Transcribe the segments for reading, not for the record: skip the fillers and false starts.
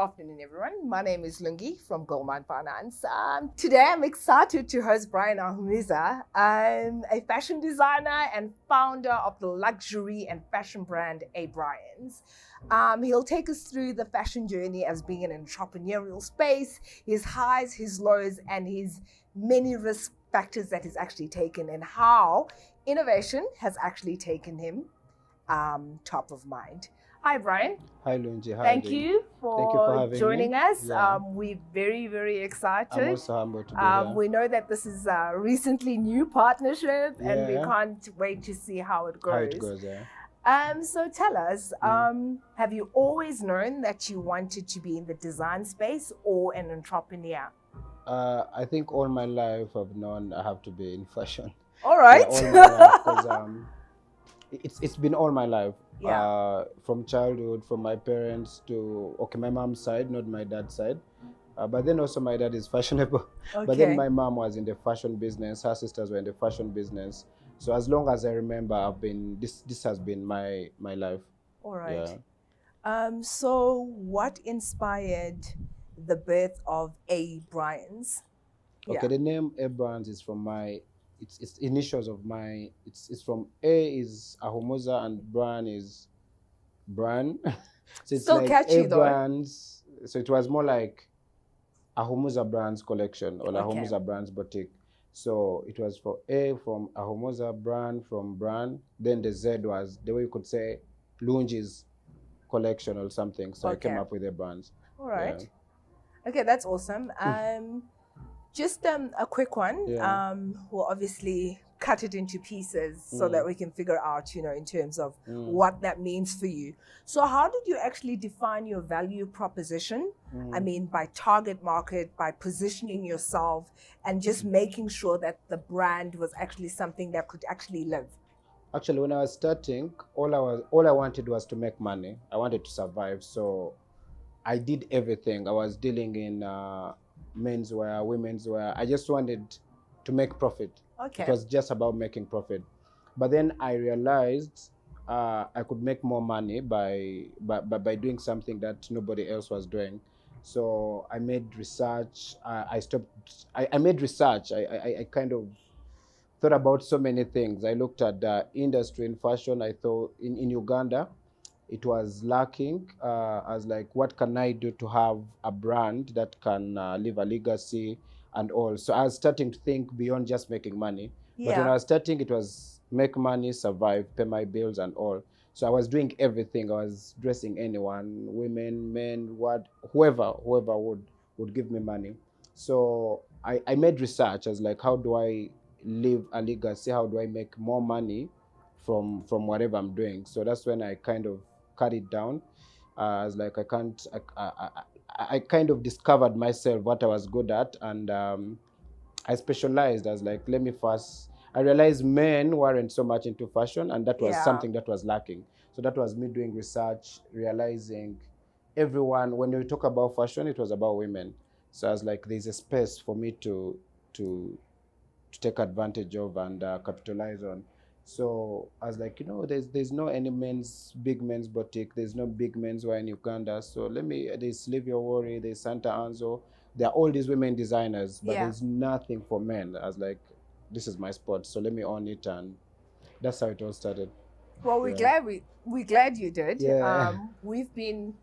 afternoon, everyone. My name is Lungi from Goldmine Finance. Today, I'm excited to host Abryanz, a fashion designer and founder of the luxury and fashion brand Abryanz. He'll take us through the fashion journey as being an entrepreneurial space, his highs, his lows, and his many risk factors that he's actually taken, and how innovation has actually taken him top of mind. Hi, Brian. Hi, Lungi. Thank you for joining us. Yeah. We're very, very excited. I'm also humbled to be here. We know that this is a recently new partnership, and we can't wait to see how it goes. How it goes, yeah. So tell us, have you always known that you wanted to be in the design space or an entrepreneur? I think all my life I've known I have to be in fashion. All right. Yeah, all my life, 'cause, it's been all my life. Yeah. From childhood, from my parents to, my mom's side, not my dad's side. But then also my dad is fashionable. Okay. But then my mom was in the fashion business. Her sisters were in the fashion business. So as long as I remember, this has been my life. All right. Yeah. So what inspired the birth of Abryanz? Okay, the name Abryanz is from it's initials of my, it's from A is Ahomoza and Bran is Bran. So it's so like catchy Abryanz. So it was more like Ahomoza Brands collection or Okay. Ahomoza Brands boutique. So it was for A from Ahomoza brand from Bran. Then the Z was the way you could say Lungi's collection or something. So I came up with the brands. All right. Yeah. Okay, that's awesome. Just a quick one. Yeah. We'll obviously cut it into pieces so that we can figure out, in terms of what that means for you. So how did you actually define your value proposition? I mean, by target market, by positioning yourself and just making sure that the brand was actually something that could actually live. Actually, when I was starting, all I wanted was to make money. I wanted to survive. So I did everything. I was dealing in menswear, women's wear. I just wanted to make profit. Okay. It was just about making profit. But then I realized I could make more money by doing something that nobody else was doing. So I made research. I made research. I kind of thought about so many things. I looked at the industry in fashion. I thought in Uganda, it was lacking. I was like, what can I do to have a brand that can leave a legacy and all? So I was starting to think beyond just making money. Yeah. But when I was starting, it was make money, survive, pay my bills and all. So I was doing everything. I was dressing anyone, women, men, whoever would give me money. So I made research. I was like, how do I leave a legacy? How do I make more money from whatever I'm doing? So that's when I kind of cut it down. I was like, I kind of discovered myself what I was good at, and I specialized. I was like, let me first. I realized men weren't so much into fashion, and that was something that was lacking. So that was me doing research, realizing everyone, when we talk about fashion, it was about women. So I was like, there's a space for me to take advantage of and capitalize on. So I was like, there's no any big men's boutique. There's no big men's wear in Uganda. So there's Leave Your Worry, there's Santa Anzo. There are all these women designers, but there's nothing for men. I was like, this is my spot. So let me own it, and that's how it all started. Well, we're glad you did. Yeah. We've been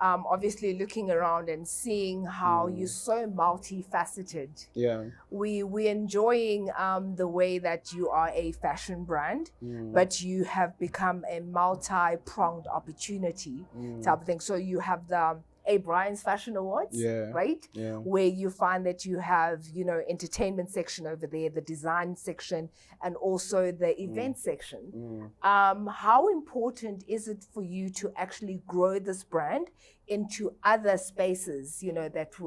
obviously looking around and seeing how you're so multifaceted. Yeah. We're enjoying the way that you are a fashion brand, but you have become a multi-pronged opportunity type of thing. So you have the Abryanz Fashion Awards, right? Yeah. Where you find that you have, entertainment section over there, the design section, and also the event section. How important is it for you to actually grow this brand into other spaces, that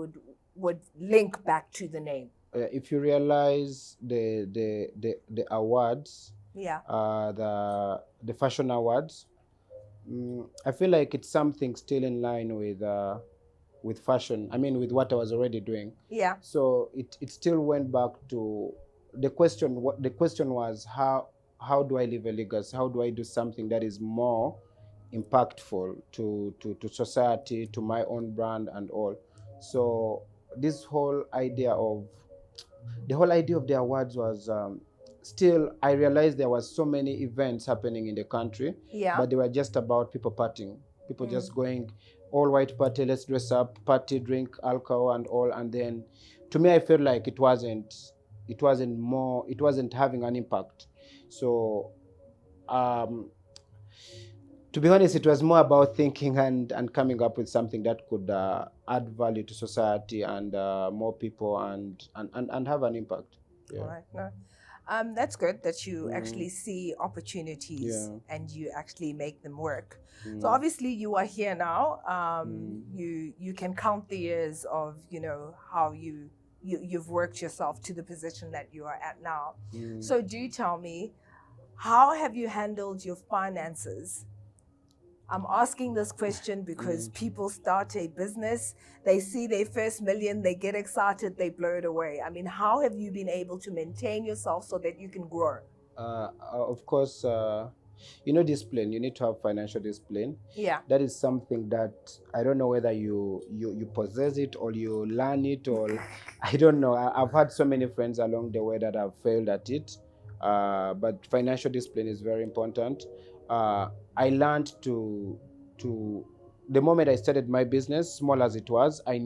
would link back to the name? If you realize the awards, the fashion awards, I feel like it's something still in line with fashion. I mean, with what I was already doing. Yeah. So it still went back to the question. What the question was, how do I leave a legacy? How do I do something that is more impactful to society, to my own brand and all. So this whole idea of the whole idea of the awards was still, I realized there was so many events happening in the country, Yeah. but they were just about people partying, people just going all white party, let's dress up, party, drink alcohol and all. And then to me, I felt like it wasn't having an impact. So um, to be honest, it was more about thinking and coming up with something that could add value to society and more people and have an impact. Yeah. All right. No. That's good that you actually see opportunities and you actually make them work. So obviously you are here now. You can count the years of, you know, how you've worked yourself to the position that you are at now. So do tell me, how have you handled your finances? I'm asking this question because people start a business, they see their first million, they get excited, they blow it away. I mean, how have you been able to maintain yourself so that you can grow? Of course, you know, discipline. You need to have financial discipline. Yeah. That is something that I don't know whether you possess it or you learn it, or I don't know. I've had so many friends along the way that have failed at it. But financial discipline is very important. I learned to the moment I started my business, small as it was, I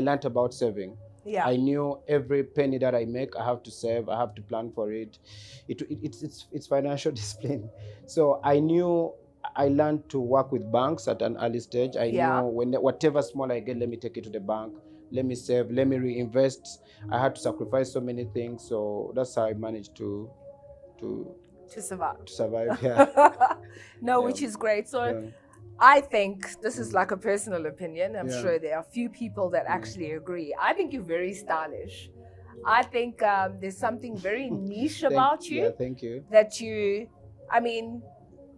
learned about saving. Yeah. I knew every penny that I make, I have to save, I have to plan for it. It's financial discipline. So I learned to work with banks at an early stage. I knew whatever small I get, let me take it to the bank, let me save, let me reinvest. I had to sacrifice so many things. So that's how I managed to survive. To survive, yeah. No, which is great. So I think this is like a personal opinion. I'm sure there are a few people that actually agree. I think you're very stylish. I think there's something very niche about you. Yeah, thank you. That I mean,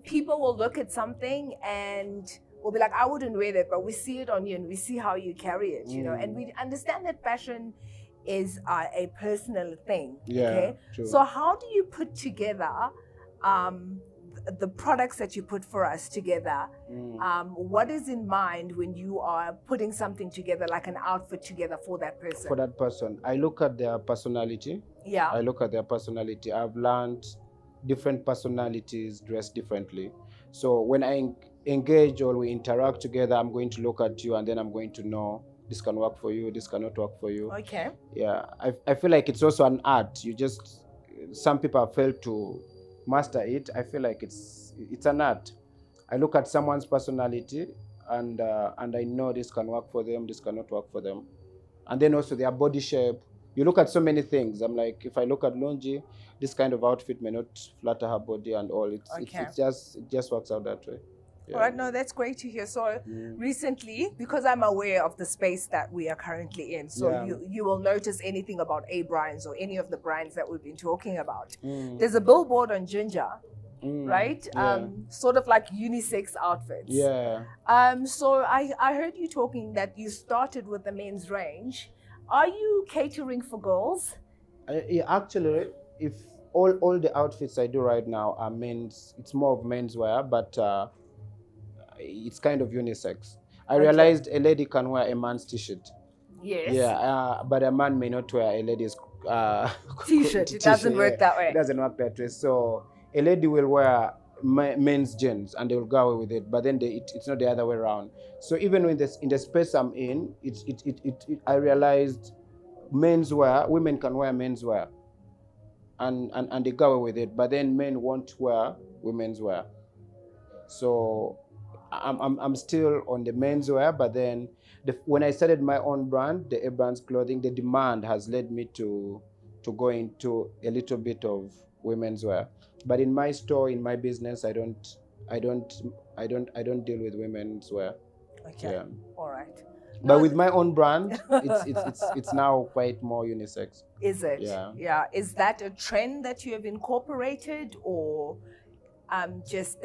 people will look at something and will be like, I wouldn't wear that, but we see it on you and we see how you carry it, you know, and we understand that fashion is a personal thing. Yeah, okay. True. So how do you put together the products that you put for us together? What is in mind when you are putting something together, like an outfit together for that person? For that person, I look at their personality. Yeah. I look at their personality. I've learned different personalities dress differently. So when I engage or we interact together, I'm going to look at you and then I'm going to know this can work for you, this cannot work for you. Okay. Yeah, I feel like it's also an art. Some people have failed to master it. I feel like it's an art. I look at someone's personality and I know this can work for them, this cannot work for them. And then also their body shape. You look at so many things. I'm like, if I look at Longi, this kind of outfit may not flatter her body and all. It just works out that way. Yeah. All right, no, that's great to hear. So recently, because I'm aware of the space that we are currently in, so you will notice anything about Abryanz or any of the brands that we've been talking about. There's a billboard on Ginger, right? Sort of like unisex outfits. Yeah. So I heard you talking that you started with the men's range. Are you catering for girls? Actually, if all the outfits I do right now are men's, it's more of menswear, but it's kind of unisex. I realized a lady can wear a man's t-shirt. Yes. Yeah, but a man may not wear a lady's t-shirt. It doesn't work that way. It doesn't work that way. So a lady will wear men's jeans and they will go away with it, but then it's not the other way around. So even in the space I'm in, I realized menswear, women can wear menswear and they go away with it, but then men won't wear women's wear. So I'm still on the menswear, but then when I started my own brand, the Abryanz clothing, the demand has led me to go into a little bit of women's wear. But in my store, in my business, I don't deal with women's wear. Okay. Yeah. All right. But with my own brand, it's now quite more unisex. Is it? Yeah. Yeah. Is that a trend that you have incorporated, or just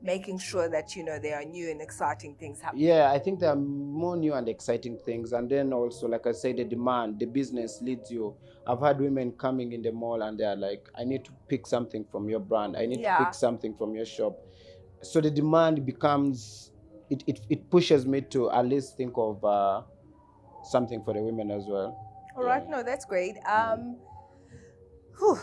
making sure that, you know, there are new and exciting things happening? Yeah, I think there are more new and exciting things. And then also, like I say, the demand, the business leads you. I've had women coming in the mall and they're like, I need to pick something from your brand. I need to pick something from your shop. so the demand becomes, it pushes me to at least think of something for the women as well. All right, no, that's great. Mm. Whew,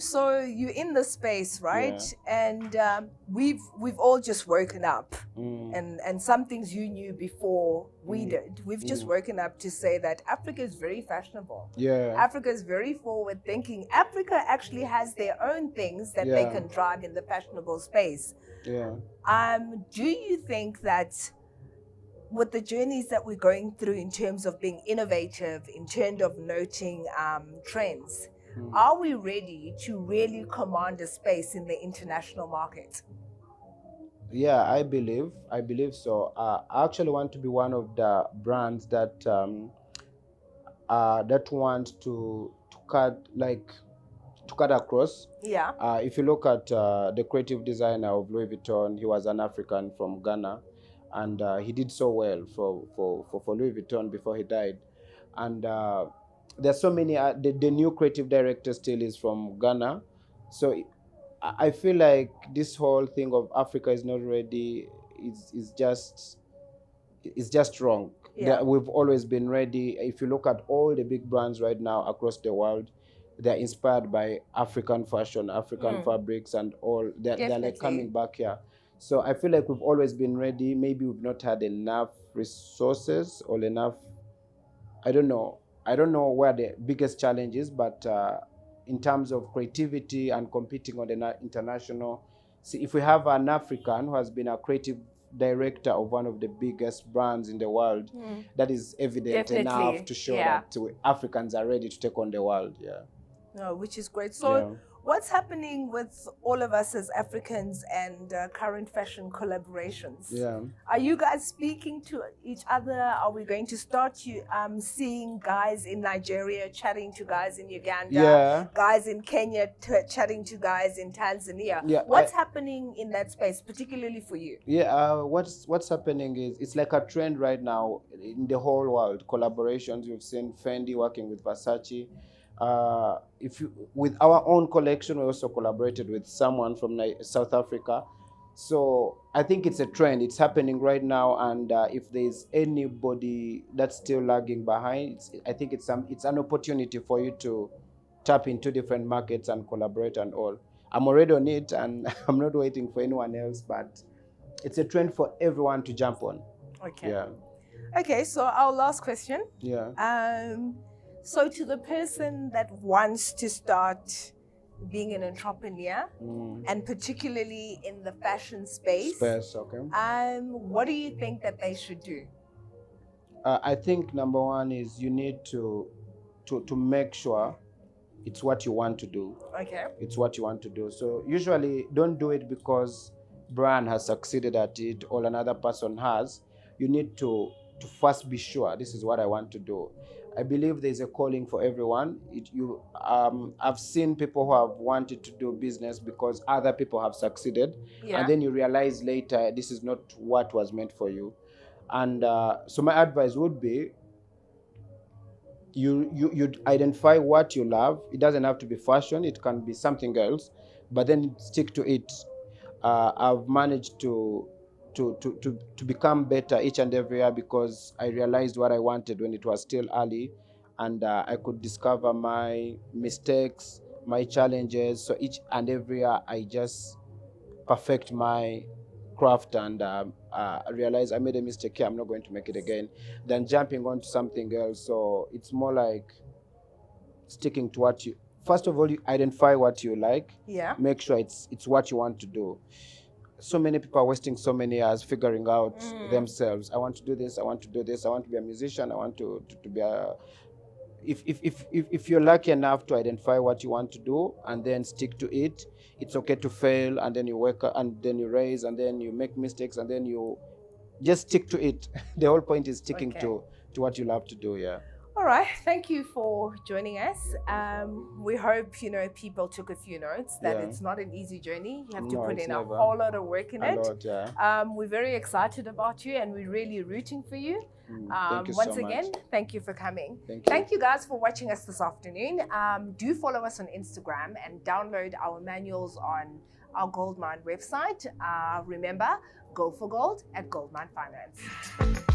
so you're in the space, right? Yeah. And we've all just woken up, Mm. and some things you knew before we Mm. did. We've just Mm. woken up to say that Africa is very fashionable. Yeah. Africa is very forward thinking. Africa actually has their own things that they Yeah. can drive in the fashionable space. Yeah. Do you think that with the journeys that we're going through in terms of being innovative, in terms of noting trends, are we ready to really command a space in the international market? Yeah, I believe so. I actually want to be one of the brands that want to cut across. Yeah. If you look at the creative designer of Louis Vuitton, he was an African from Ghana, and he did so well for Louis Vuitton before he died. And there's so many. The new creative director still is from Ghana, so I feel like this whole thing of Africa is not ready. Is just wrong. Yeah. We've always been ready. If you look at all the big brands right now across the world, they're inspired by African fashion, African fabrics, and all. They're like coming back here. So I feel like we've always been ready. Maybe we've not had enough resources or enough. I don't know. I don't know where the biggest challenge is, but in terms of creativity and competing on the international, see, if we have an African who has been a creative director of one of the biggest brands in the world, that is evident enough to show that Africans are ready to take on the world. Yeah. No, which is great. So what's happening with all of us as Africans and current fashion collaborations? Yeah. Are you guys speaking to each other? Are we going to start seeing guys in Nigeria chatting to guys in Uganda, guys in Kenya chatting to guys in Tanzania? Yeah, what's happening in that space, particularly for you? Yeah, what's happening is it's like a trend right now in the whole world. Collaborations, you've seen Fendi working with Versace. With our own collection, we also collaborated with someone from South Africa. So I think it's a trend. It's happening right now, and if there's anybody that's still lagging behind, I think it's an opportunity for you to tap into different markets and collaborate and all. I'm already on it, and I'm not waiting for anyone else, but it's a trend for everyone to jump on. Okay. Yeah. Okay, so our last question. Yeah. So to the person that wants to start being an entrepreneur, and particularly in the fashion space, okay. What do you think that they should do? I think number one is you need to make sure it's what you want to do. Okay. It's what you want to do. So usually don't do it because brand has succeeded at it or another person has. You need to first be sure this is what I want to do. I believe there's a calling for everyone. I've seen people who have wanted to do business because other people have succeeded, and then you realize later this is not what was meant for you. And so my advice would be you identify what you love. It doesn't have to be fashion. It can be something else, but then stick to it. I've managed to become better each and every year because I realized what I wanted when it was still early, and I could discover my mistakes, my challenges. So each and every year I just perfect my craft and realize I made a mistake here, I'm not going to make it again, then jumping on to something else. So it's more like sticking to what you, first of all, you identify what you like, make sure it's what you want to do. So many people are wasting so many years figuring out themselves. I want to do this, I want to do this, I want to be a musician, I want to be a... If you're lucky enough to identify what you want to do and then stick to it, it's okay to fail, and then you work, and then you raise, and then you make mistakes, and then you just stick to it. The whole point is sticking to what you love to do. Yeah. All right, thank you for joining us. We hope people took a few notes that it's not an easy journey. You have to put in a whole lot of work in it. We're very excited about you, and we're really rooting for you. Thank you once so again, much. thank you for coming. Thank you guys for watching us this afternoon. Do follow us on Instagram and download our manuals on our Goldmine website. Remember, go for gold at Goldmine Finance.